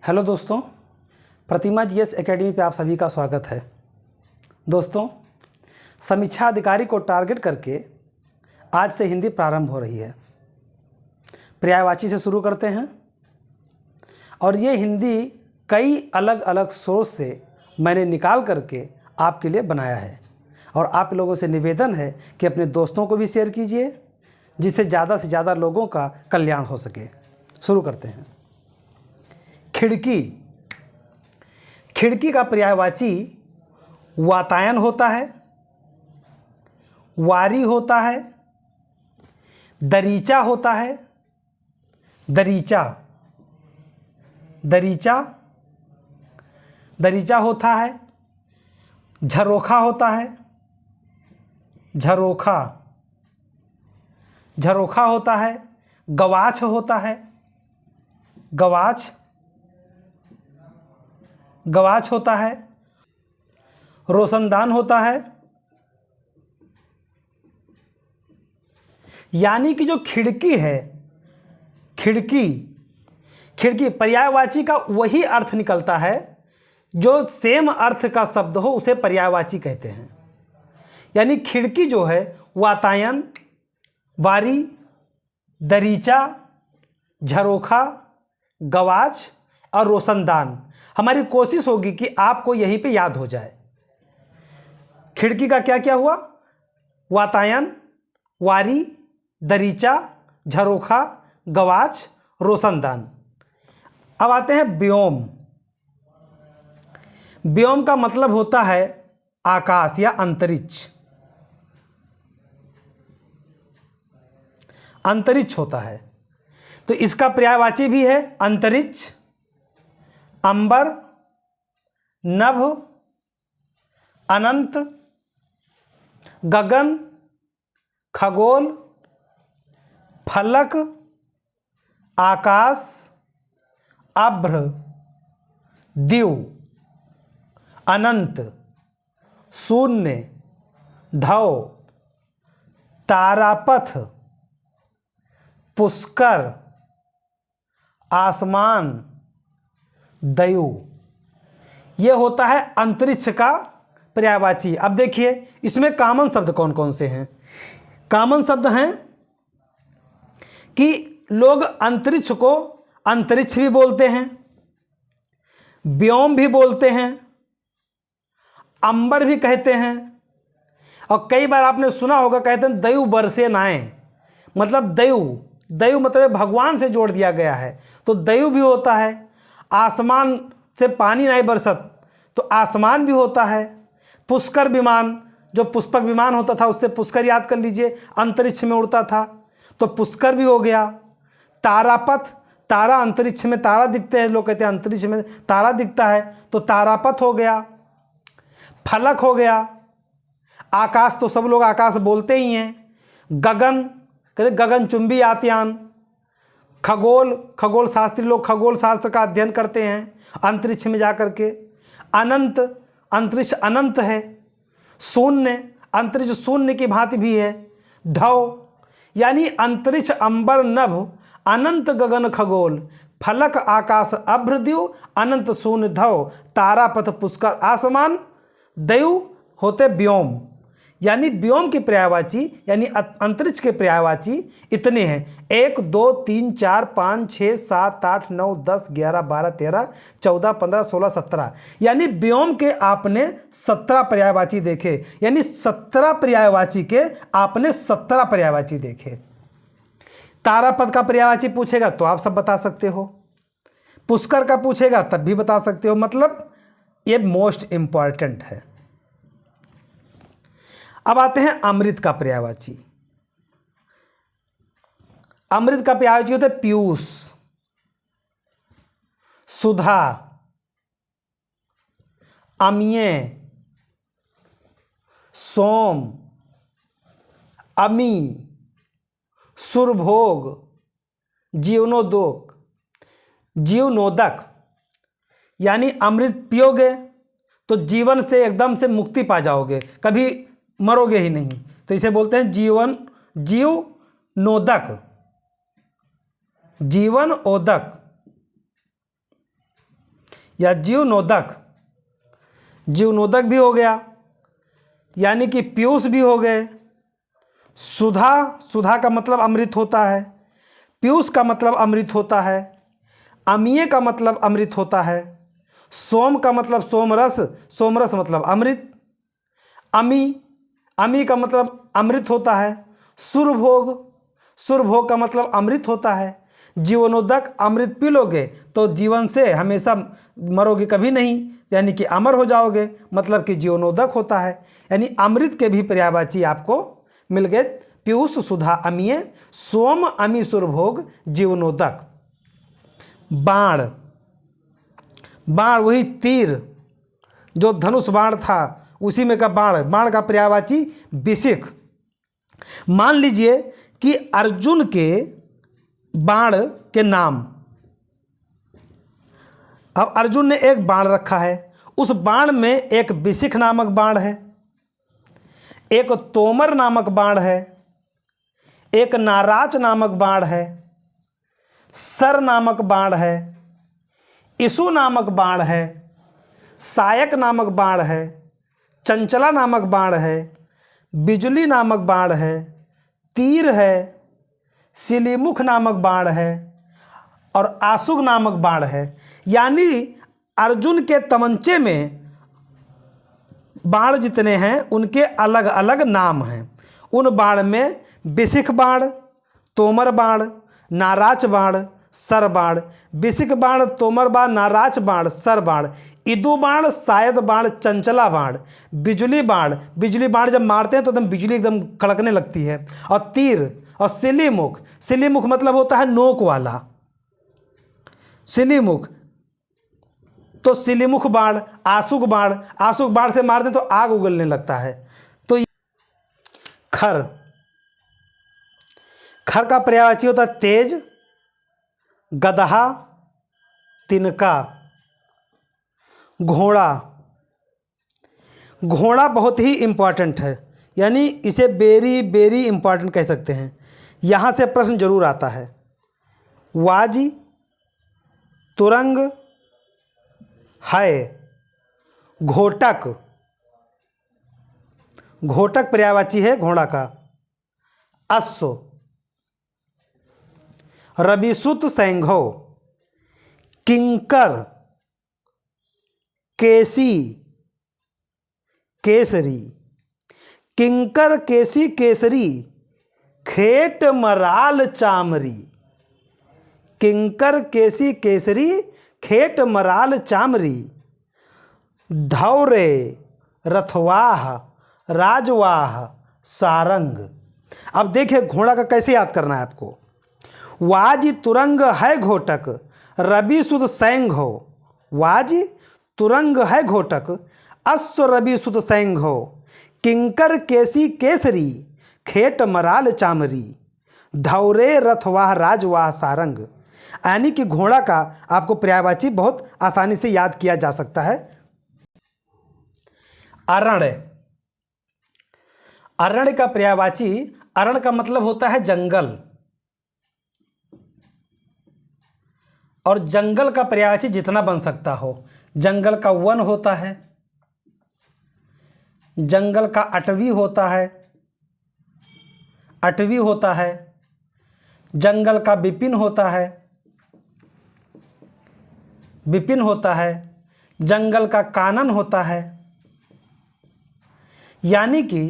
Hello दोस्तों, प्रतिमा GS academy पे आप सभी का स्वागत है। दोस्तों, समीक्षा अधिकारी को टारगेट करके आज से हिंदी प्रारंभ हो रही है। पर्यायवाची से शुरू करते हैं और ये हिंदी कई अलग अलग सोर्स से मैंने निकाल करके आपके लिए बनाया है और आप लोगों से निवेदन है कि अपने दोस्तों को भी शेयर कीजिए, जिससे ज़्यादा से ज़्यादा लोगों का कल्याण हो सके। शुरू करते हैं। खिड़की। खिड़की का पर्यायवाची वातायन होता है, वारी होता है, दरीचा होता है, दरीचा दरीचा दरीचा होता है, झरोखा होता है, झरोखा झरोखा होता है, गवाछ होता है, गवाछ गवाछ होता है, रोशनदान होता है। यानी कि जो खिड़की है, खिड़की पर्यायवाची का वही अर्थ निकलता है जो सेम अर्थ का शब्द हो, उसे पर्यायवाची कहते हैं। यानी खिड़की जो है वातायन, वारी, दरीचा, झरोखा, गवाच और रोशनदान। हमारी कोशिश होगी कि आपको यहीं पे याद हो जाए। खिड़की का क्या क्या हुआ? वातायन, वारी, दरीचा, झरोखा, गवाच, रोशनदान। अब आते हैं व्योम। व्योम का मतलब होता है आकाश या अंतरिक्ष। अंतरिक्ष होता है तो इसका पर्यायवाची भी है अंतरिक्ष, अंबर, नभ, अनंत, गगन, खगोल, फलक, आकाश, अभ्र, दिव, अनंत, शून्य, धव, तारापथ, पुष्कर, आसमान, दयु। यह होता है अंतरिक्ष का पर्यायवाची। अब देखिए इसमें कॉमन शब्द कौन कौन से हैं। कॉमन शब्द हैं कि लोग अंतरिक्ष को अंतरिक्ष भी बोलते हैं, व्योम भी बोलते हैं, अंबर भी कहते हैं, और कई बार आपने सुना होगा कहते हैं दयु बरसे नाए। मतलब दयु मतलब भगवान से जोड़ दिया गया है, तो दयु भी होता है। आसमान से पानी नहीं बरसत तो आसमान भी होता है। पुष्कर विमान, जो पुष्पक विमान होता था उससे पुष्कर याद कर लीजिए, अंतरिक्ष में उड़ता था तो पुष्कर भी हो गया। तारापथ, तारा, अंतरिक्ष में तारा दिखते हैं, लोग कहते हैं अंतरिक्ष में तारा दिखता है तो तारापथ हो गया। फलक हो गया। आकाश तो सब लोग आकाश बोलते ही हैं। गगन कहते गगनचुंबी यातयान। खगोल शास्त्री लोग खगोल शास्त्र का अध्ययन करते हैं अंतरिक्ष में जाकर के। अनंत, अंतरिक्ष अनंत है। शून्य, अंतरिक्ष शून्य की भांति भी है। धव यानी अंतरिक्ष, अंबर, नभ, अनंत, गगन, खगोल, फलक, आकाश, अभ्रद्यु, अनंत, शून्य, धव, तारापथ, पुष्कर, आसमान, दयु होते व्योम। यानी व्योम की पर्यायवाची यानी अंतरिक्ष के पर्यायवाची इतने हैं। 1 2 3 4 5 6 7 8 9 10 11 12 13 14 15 16 17। यानी व्योम के आपने 17 पर्यायवाची देखे। यानी 17 पर्यायवाची के आपने 17 पर्यायवाची देखे। तारापथ का पर्यायवाची पूछेगा तो आप सब बता सकते हो, पुष्कर का पूछेगा तब भी बता सकते हो। मतलब ये मोस्ट इंपॉर्टेंट है। अब आते हैं अमृत का पर्यायवाची। अमृत का पर्यायवाची होता है पीयूष, सुधा, अमीय, सोम, अमी, सुरभोग, जीवनोदक। यानी अमृत पियोगे तो जीवन से एकदम से मुक्ति पा जाओगे, कभी मरोगे ही नहीं, तो इसे बोलते हैं जीवनोदक। या जीवनोदक, जीवनोदक भी हो गया, यानी कि पीयूष भी हो गए। सुधा, सुधा का मतलब अमृत होता है। पीयूष का मतलब अमृत होता है। अमीय का मतलब अमृत होता है। सोम का मतलब सोमरस, सोमरस मतलब अमृत। अमी, अमी का मतलब अमृत होता है। सुरभोग, सुरभोग का मतलब अमृत होता है। जीवनोदक, अमृत पी लोगे तो जीवन से हमेशा मरोगे कभी नहीं, यानी कि अमर हो जाओगे, मतलब कि जीवनोदक होता है। यानी अमृत के भी पर्यायवाची आपको मिल गए, पीयूष, सुधा, अमीय, सोम, अमी, सुरभोग, जीवनोदक। बाण, बाण वही तीर जो धनुष बाण था उसी में का बाण, बाण का पर्यायवाची बिसिक। मान लीजिए कि अर्जुन के बाण के नाम, अब अर्जुन ने एक बाण रखा है, उस बाण में एक बिसिक नामक बाण है, एक तोमर नामक बाण है, एक नाराज नामक बाण है, सर नामक बाण है, इसु नामक बाण है, सायक नामक बाण है, चंचला नामक बाण है, बिजली नामक बाण है, तीर है, सिलीमुख नामक बाण है और आसुग नामक बाण है। यानी अर्जुन के तमंचे में बाण जितने हैं उनके अलग अलग नाम हैं। उन बाण में बिसिक बाण, तोमर बाण, नाराच बाण, सर बाण। बिसिक बाण, तोमर बाण, नाराच बाण, सर बाण। इदु बाण, शायद बाण, चंचला बाण, बिजली बाण। बिजली बाण जब मारते हैं तो एकदम बिजली एकदम कड़कने लगती है। और तीर और सिलीमुख, सिलीमुख मतलब होता है नोक वाला, सिलीमुख। तो सिलीमुख बाण, आसुक बाण, आसुक बाण से मारते हैं तो आग उगलने लगता है। तो खर, खर का पर्यायवाची होता है तेज, गदहा, तिनका, घोड़ा। घोड़ा बहुत ही इंपॉर्टेंट है, यानी इसे वेरी वेरी इंपॉर्टेंट कह सकते हैं। यहाँ से प्रश्न जरूर आता है। वाजी, तुरंग, है, घोटक, घोटक पर्यायवाची है घोड़ा का। अश्व, रविसुत सैंघव, किंकर, केसी, केसरी। किंकर, केसी, केसरी, खेट, मराल, चामरी। किंकर, केसी, केसरी, खेट, मराल, चामरी। धौरे, रथवाह, राजवाह, सारंग। अब देखिए घोड़ा का कैसे याद करना है आपको। वाजी, तुरंग, है, घोटक, रवि सुत सैंघो। वाजी, तुरंग, है, घोटक, अश्व, रवि सुत सैंघो, किंकर, केसी, केसरी, खेट, मराल, चामरी। धौरे, रथवाह, राजवाह, सारंग। यानी कि घोड़ा का आपको पर्यायवाची बहुत आसानी से याद किया जा सकता है। अरण्य, अरण्य का पर्यायवाची, अरण्य का मतलब होता है जंगल, और जंगल का पर्यायवाची जितना बन सकता हो। जंगल का वन होता है, जंगल का अटवी होता है, अटवी होता है, जंगल का विपिन होता है, विपिन होता है, जंगल का कानन होता है। यानी कि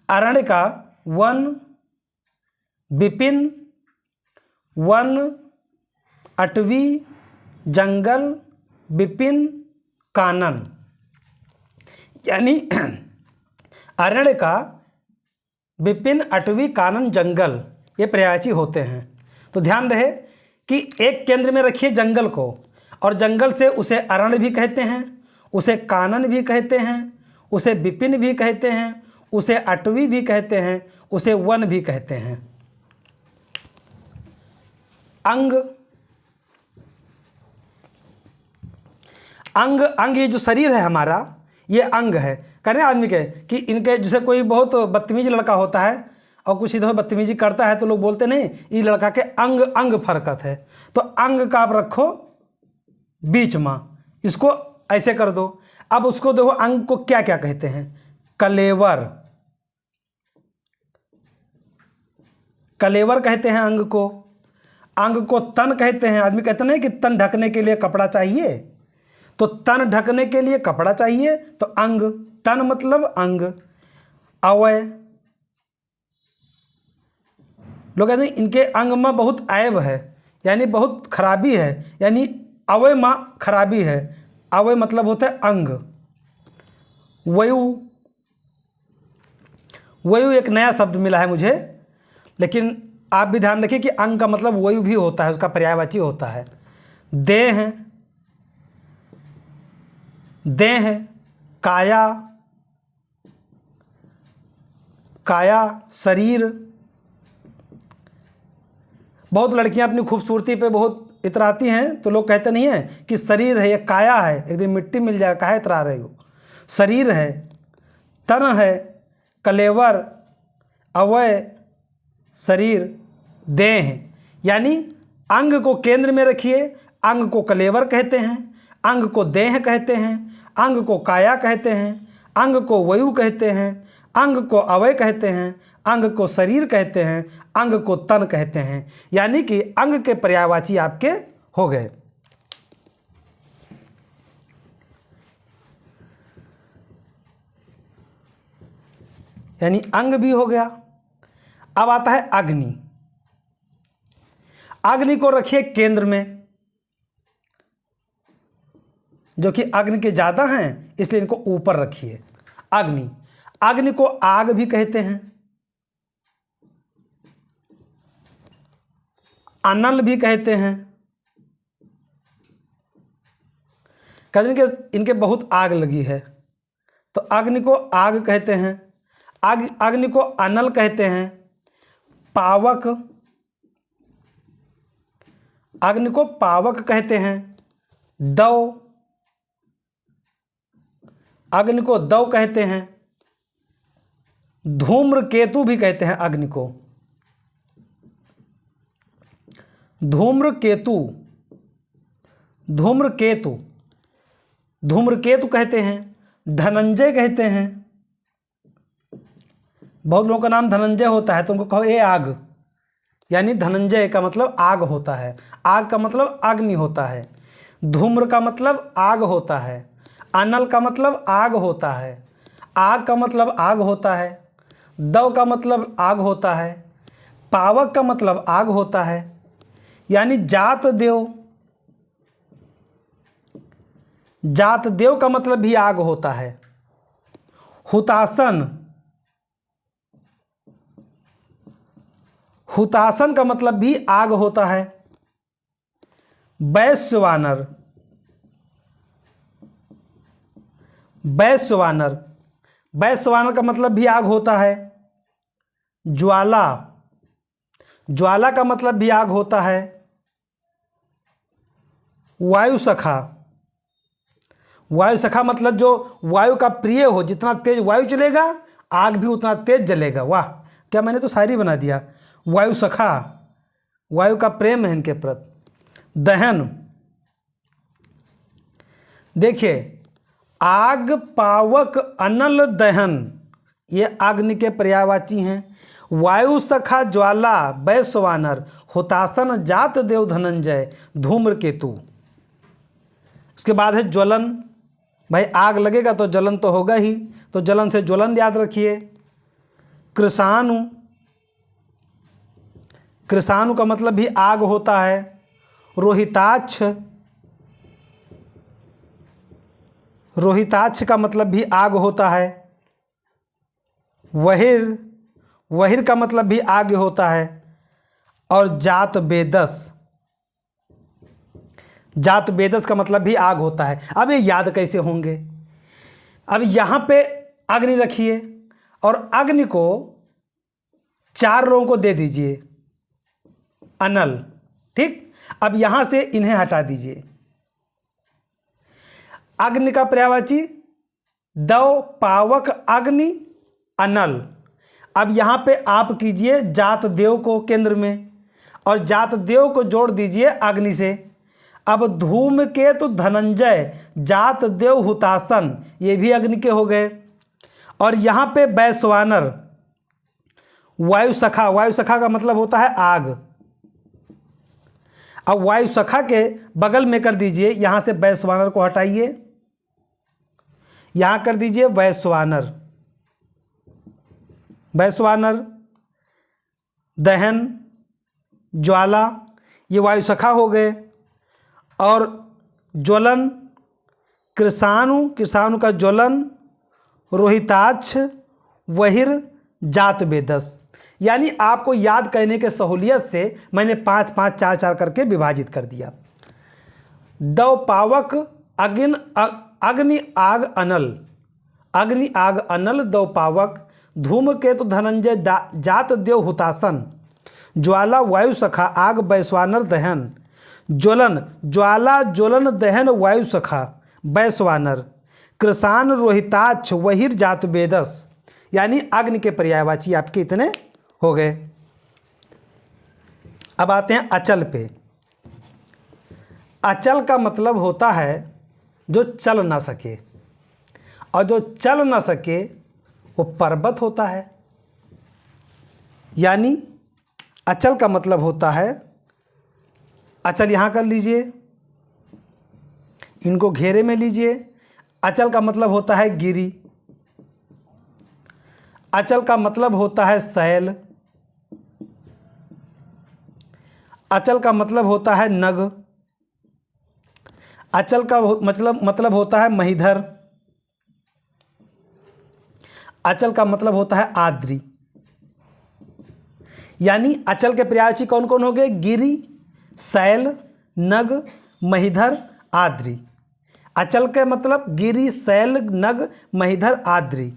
अरण्य का वन, विपिन, वन, अटवी, जंगल, विपिन, कानन। यानी अरण्य का विपिन, अटवी, कानन, जंगल ये पर्यायवाची होते हैं। तो ध्यान रहे कि एक केंद्र में रखिए जंगल को, और जंगल से उसे अरण्य भी कहते हैं, उसे कानन भी कहते हैं, उसे विपिन भी कहते हैं, उसे अटवी भी कहते हैं, उसे वन भी कहते हैं। अंग, अंग, अंग ये जो शरीर है हमारा ये अंग है। कह रहे हैं आदमी के कि इनके जैसे कोई बहुत बदतमीज लड़का होता है और कुछ इधर बदतमीजी करता है तो लोग बोलते नहीं ये लड़का के अंग अंग फरकत है। तो अंग का आप रखो बीच में, इसको ऐसे कर दो। अब उसको देखो अंग को क्या क्या कहते हैं, कलेवर, कलेवर कहते हैं अंग को। अंग को तन कहते हैं। आदमी कहते नहीं कि तन ढकने के लिए कपड़ा चाहिए, तो तन ढकने के लिए कपड़ा चाहिए तो अंग, तन मतलब अंग। अवय, लोग कहते हैं इनके अंग में बहुत ऐब है, यानी बहुत खराबी है, यानी अवय में खराबी है। अवय मतलब होता है अंग। वयु, वयु एक नया शब्द मिला है मुझे, लेकिन आप भी ध्यान रखिए कि अंग का मतलब वयु भी होता है, उसका पर्यायवाची होता है। देह, देह, काया, काया शरीर। बहुत लड़कियां अपनी खूबसूरती पे बहुत इतराती हैं, तो लोग कहते नहीं हैं कि शरीर है, ये काया है, एक दिन मिट्टी मिल जाएगा, काहे इतरा रहे हो। शरीर है, तन है, कलेवर, अवय, शरीर, देह, यानी अंग को केंद्र में रखिए। अंग को कलेवर कहते हैं, अंग को देह कहते हैं, अंग को काया कहते हैं, अंग को वयु कहते हैं, अंग को अवय कहते हैं, अंग को शरीर कहते हैं, अंग को तन कहते हैं। यानी कि अंग के पर्यायवाची आपके हो गए। यानी अंग भी हो गया। अब आता है अग्नि। अग्नि को रखिए केंद्र में, जो कि अग्नि के ज्यादा हैं इसलिए इनको ऊपर रखिए। अग्नि, अग्नि को आग भी कहते हैं, अनल भी कहते हैं। कहते हैं कि इनके बहुत आग लगी है, तो अग्नि को आग कहते हैं। अग्नि को अनल कहते हैं। पावक, अग्नि को पावक कहते हैं। दव, अग्नि को दव कहते हैं। धूम्रकेतु भी कहते हैं अग्नि को। धूम्रकेतु, धूम्रकेतु, धूम्रकेतु कहते हैं। धनंजय कहते हैं। बहुत लोगों का नाम धनंजय होता है तो उनको कहो ए आग, यानी धनंजय का मतलब आग होता है। आग का मतलब अग्नि होता है। धूम्र का मतलब आग होता है। अनल का मतलब आग होता है। आग का मतलब आग होता है। दव का मतलब आग होता है। पावक का मतलब आग होता है। यानी जात देव, जात देव का मतलब भी आग होता है। हुतासन, हुतासन का मतलब भी आग होता है। वैश्वानर, वैश्वानर, वैश्वानर का मतलब भी आग होता है। ज्वाला, ज्वाला का मतलब भी आग होता है। वायुसखा, वायुसखा मतलब जो वायु का प्रिय हो, जितना तेज वायु चलेगा आग भी उतना तेज जलेगा। वाह, क्या मैंने तो शायरी बना दिया। वायुसखा, वायु का प्रेम है इनके प्रति। दहन, देखिए आग, पावक, अनल, दहन ये अग्नि के पर्यायवाची हैं। वायु सखा, ज्वाला, वैश्वानर, हुतासन, जात देव, धनंजय, धूम्रकेतु। उसके बाद है ज्वलन। भाई आग लगेगा तो जलन तो होगा ही, तो जलन से ज्वलन याद रखिए। कृषाणु, कृषाणु का मतलब भी आग होता है। रोहिताक्ष, रोहिताक्ष का मतलब भी आग होता है। वहिर, वहिर का मतलब भी आग होता है। और जात बेदस, जात बेदस का मतलब भी आग होता है। अब ये याद कैसे होंगे? अब यहाँ पे अग्नि रखिए और अग्नि को 4 लोगों को दे दीजिए अनल, ठीक। अब यहाँ से इन्हें हटा दीजिए। अग्नि का पर्यायवाची दव, पावक, अग्नि, अनल। अब यहाँ पे आप कीजिए जात देव को केंद्र में और जात देव को जोड़ दीजिए अग्नि से। अब धूमकेतु धनंजय जात देव हुतासन, ये भी अग्नि के हो गए। और यहाँ पे वैश्वानर, वायु सखा, वायु सखा का मतलब होता है आग। अब वायु सखा के बगल में कर दीजिए, यहाँ से वैश्वानर को हटाइए, यहाँ कर दीजिए वैश्वानर। वैश्वानर, दहन, ज्वाला, ये वायु सखा हो गए। और ज्वलन, कृषाणु, कृषाणु का ज्वलन, रोहिताक्ष, वहिर, जात वेदस। यानी आपको याद करने के सहूलियत से मैंने 5 5 4 4 करके विभाजित कर दिया। दव पावक, अग्नि आग अनल, अग्नि आग अनल दव पावक, धूमकेतु धनंजय जात देव हुतासन, ज्वाला वायु सखा आग वैश्वानर दहन, ज्वलन ज्वाला ज्वलन दहन वायु सखा वैश्वानर, कृषाण रोहिताक्ष वहिर जात वेदस। यानी अग्नि के पर्यायवाची आपके इतने हो गए। अब आते हैं अचल पे। अचल का मतलब होता है जो चल ना सके, और जो चल ना सके वो पर्वत होता है। यानी अचल का मतलब होता है, अचल यहाँ कर लीजिए, इनको घेरे में लीजिए। अचल का मतलब होता है गिरी, अचल का मतलब होता है शैल, अचल का मतलब होता है नग, अचल का मतलब होता है महीधर, अचल का मतलब होता है आद्री। यानी अचल के पर्यायवाची कौन कौन हो गए? गिरी, शैल, नग, महीधर, आद्री। अचल के मतलब गिरी, शैल, नग, महीधर, आद्री।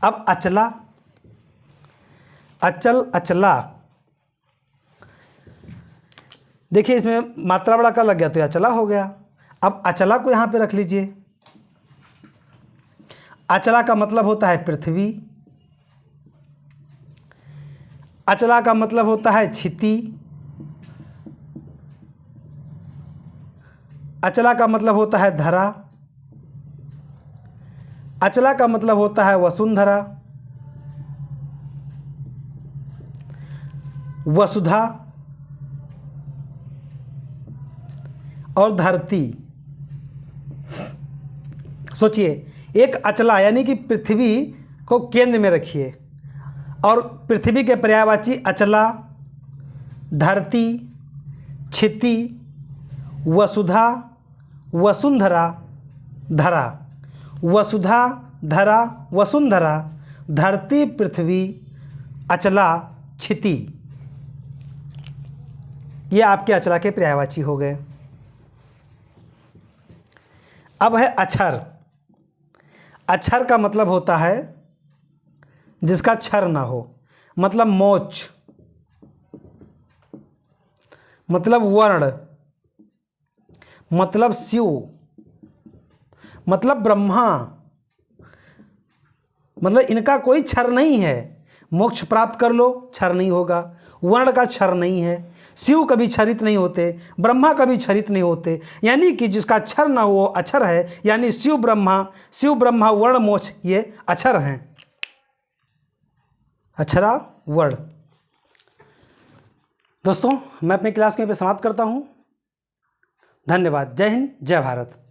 अब अचला, अचल, अचला, देखिए इसमें मात्रा बड़ा का लग गया तो अचला हो गया। अब अचला को यहाँ पे रख लीजिए। अचला का मतलब होता है पृथ्वी, अचला का मतलब होता है क्षिति, अचला का मतलब होता है धरा, अचला का मतलब होता है वसुंधरा, वसुधा और धरती। सोचिए, एक अचला यानी कि पृथ्वी को केंद्र में रखिए, और पृथ्वी के पर्यायवाची अचला, धरती, क्षिति, वसुधा, वसुंधरा, धरा। वसुधा, धरा, वसुंधरा, धरती, पृथ्वी, अचला, क्षिति, ये आपके अचला के पर्यायवाची हो गए। अब है अक्षर। अक्षर का मतलब होता है जिसका क्षर ना हो, मतलब मोक्ष, मतलब वर्ण, मतलब शिव, मतलब ब्रह्मा, मतलब इनका कोई क्षर नहीं है। मोक्ष प्राप्त कर लो, क्षर नहीं होगा। वर्ण का क्षर नहीं है। शिव कभी क्षरित नहीं होते, ब्रह्मा कभी क्षरित नहीं होते। यानी कि जिसका क्षर ना हो अक्षर है। यानी शिव ब्रह्मा वर्ण मोक्ष ये अक्षर हैं, अक्षरा वर्ण। दोस्तों, मैं अपनी क्लास के पे समाप्त करता हूँ। धन्यवाद। जय हिंद, जय भारत।